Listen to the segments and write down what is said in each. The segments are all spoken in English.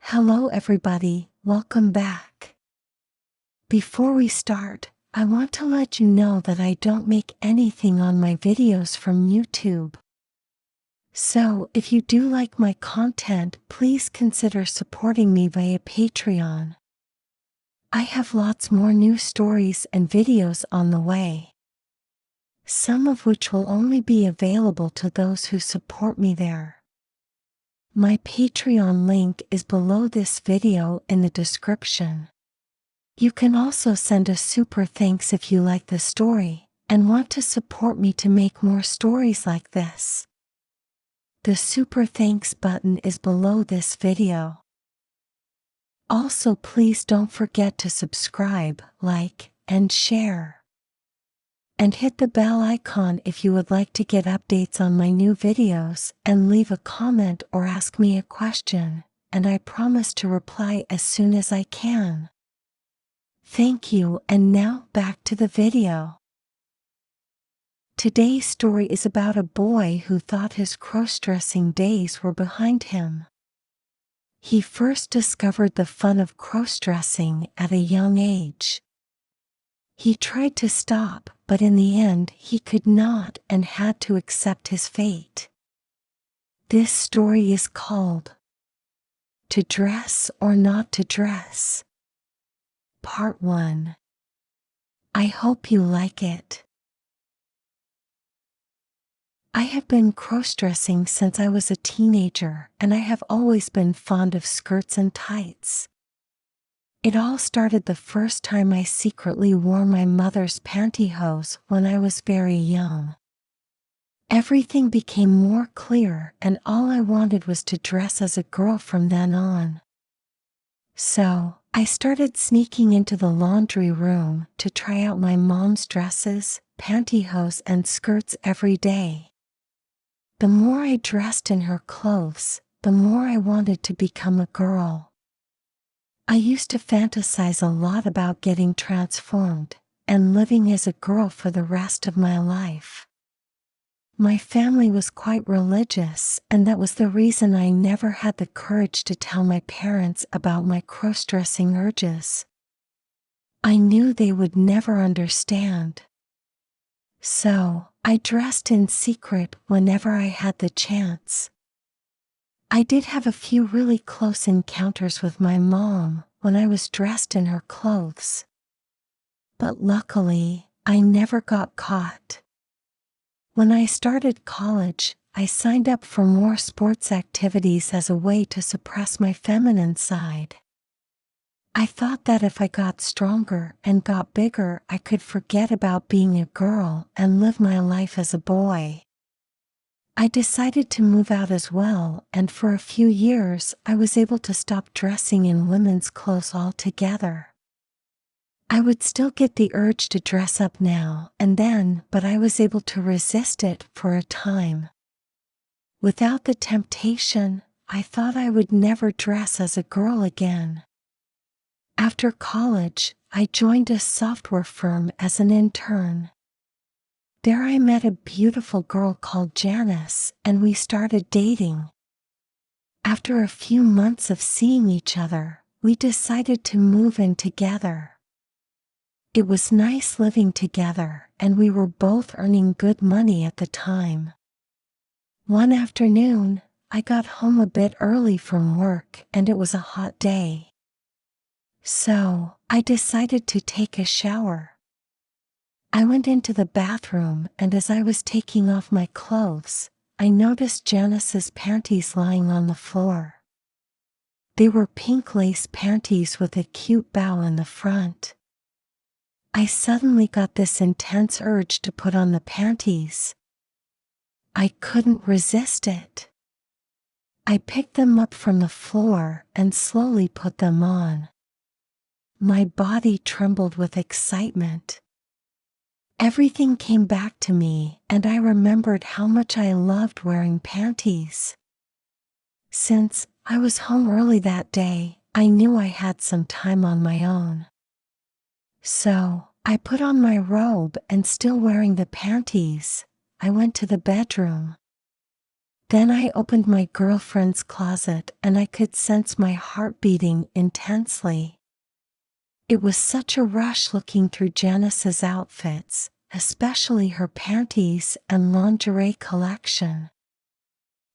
Hello everybody, welcome back. Before we start, I want to let you know that I don't make anything on my videos from YouTube. So, if you do like my content, please consider supporting me via Patreon. I have lots more new stories and videos on the way, some of which will only be available to those who support me there. My Patreon link is below this video in the description. You can also send a super thanks if you like the story and want to support me to make more stories like this. The super thanks button is below this video. Also, please don't forget to subscribe, like, and share. And hit the bell icon if you would like to get updates on my new videos, and leave a comment or ask me a question, and I promise to reply as soon as I can. Thank you, and now back to the video. Today's story is about a boy who thought his crossdressing days were behind him. He first discovered the fun of crossdressing at a young age. He tried to stop, but in the end he could not and had to accept his fate. This story is called To Dress or Not to Dress, Part 1. I hope you like it. I have been crossdressing since I was a teenager, and I have always been fond of skirts and tights. It all started the first time I secretly wore my mother's pantyhose when I was very young. Everything became more clear, and all I wanted was to dress as a girl from then on. So, I started sneaking into the laundry room to try out my mom's dresses, pantyhose, and skirts every day. The more I dressed in her clothes, the more I wanted to become a girl. I used to fantasize a lot about getting transformed and living as a girl for the rest of my life. My family was quite religious, and that was the reason I never had the courage to tell my parents about my crossdressing urges. I knew they would never understand. So, I dressed in secret whenever I had the chance. I did have a few really close encounters with my mom when I was dressed in her clothes. But luckily, I never got caught. When I started college, I signed up for more sports activities as a way to suppress my feminine side. I thought that if I got stronger and got bigger, I could forget about being a girl and live my life as a boy. I decided to move out as well, and for a few years I was able to stop dressing in women's clothes altogether. I would still get the urge to dress up now and then, but I was able to resist it for a time. Without the temptation, I thought I would never dress as a girl again. After college, I joined a software firm as an intern. There I met a beautiful girl called Janice, and we started dating. After a few months of seeing each other, we decided to move in together. It was nice living together, and we were both earning good money at the time. One afternoon, I got home a bit early from work, and it was a hot day. So, I decided to take a shower. I went into the bathroom, and as I was taking off my clothes, I noticed Janice's panties lying on the floor. They were pink lace panties with a cute bow in the front. I suddenly got this intense urge to put on the panties. I couldn't resist it. I picked them up from the floor and slowly put them on. My body trembled with excitement. Everything came back to me, and I remembered how much I loved wearing panties. Since I was home early that day, I knew I had some time on my own. So, I put on my robe, and still wearing the panties, I went to the bedroom. Then I opened my girlfriend's closet and I could sense my heart beating intensely. It was such a rush looking through Janice's outfits, especially her panties and lingerie collection.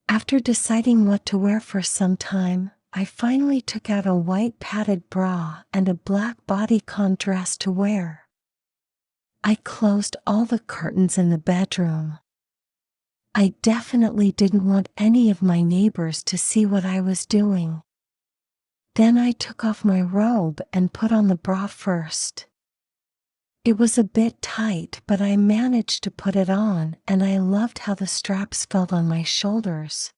After deciding what to wear for some time, I finally took out a white padded bra and a black bodycon dress to wear. I closed all the curtains in the bedroom. I definitely didn't want any of my neighbors to see what I was doing. Then I took off my robe and put on the bra first. It was a bit tight, but I managed to put it on, and I loved how the straps felt on my shoulders.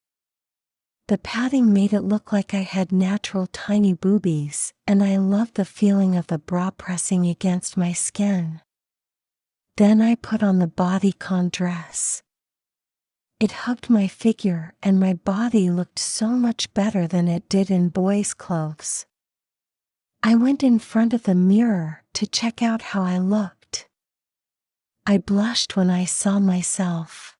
The padding made it look like I had natural tiny boobies, and I loved the feeling of the bra pressing against my skin. Then I put on the bodycon dress. It hugged my figure and my body looked so much better than it did in boys' clothes. I went in front of the mirror to check out how I looked. I blushed when I saw myself.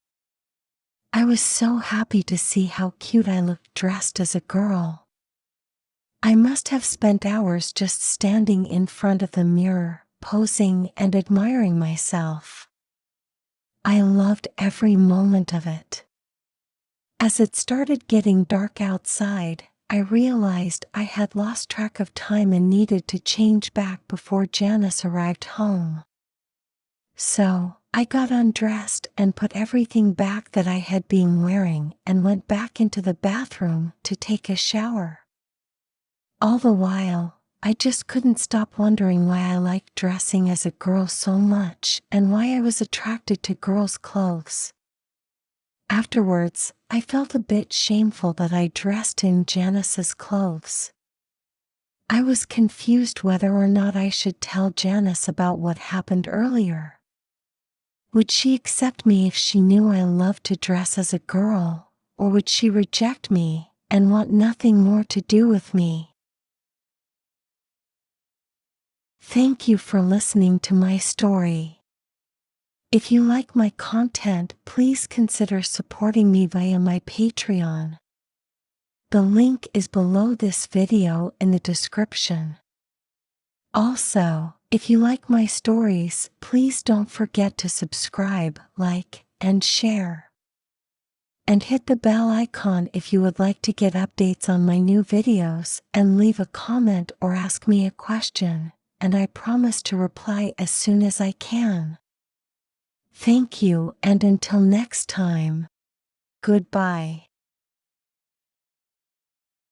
I was so happy to see how cute I looked dressed as a girl. I must have spent hours just standing in front of the mirror, posing and admiring myself. I loved every moment of it. As it started getting dark outside, I realized I had lost track of time and needed to change back before Janice arrived home. So, I got undressed and put everything back that I had been wearing and went back into the bathroom to take a shower. All the while, I just couldn't stop wondering why I liked dressing as a girl so much and why I was attracted to girls' clothes. Afterwards, I felt a bit shameful that I dressed in Janice's clothes. I was confused whether or not I should tell Janice about what happened earlier. Would she accept me if she knew I loved to dress as a girl, or would she reject me and want nothing more to do with me? Thank you for listening to my story. If you like my content, please consider supporting me via my Patreon. The link is below this video in the description. Also, if you like my stories, please don't forget to subscribe, like, and share. And hit the bell icon if you would like to get updates on my new videos, and leave a comment or ask me a question, and I promise to reply as soon as I can. Thank you, and until next time, goodbye.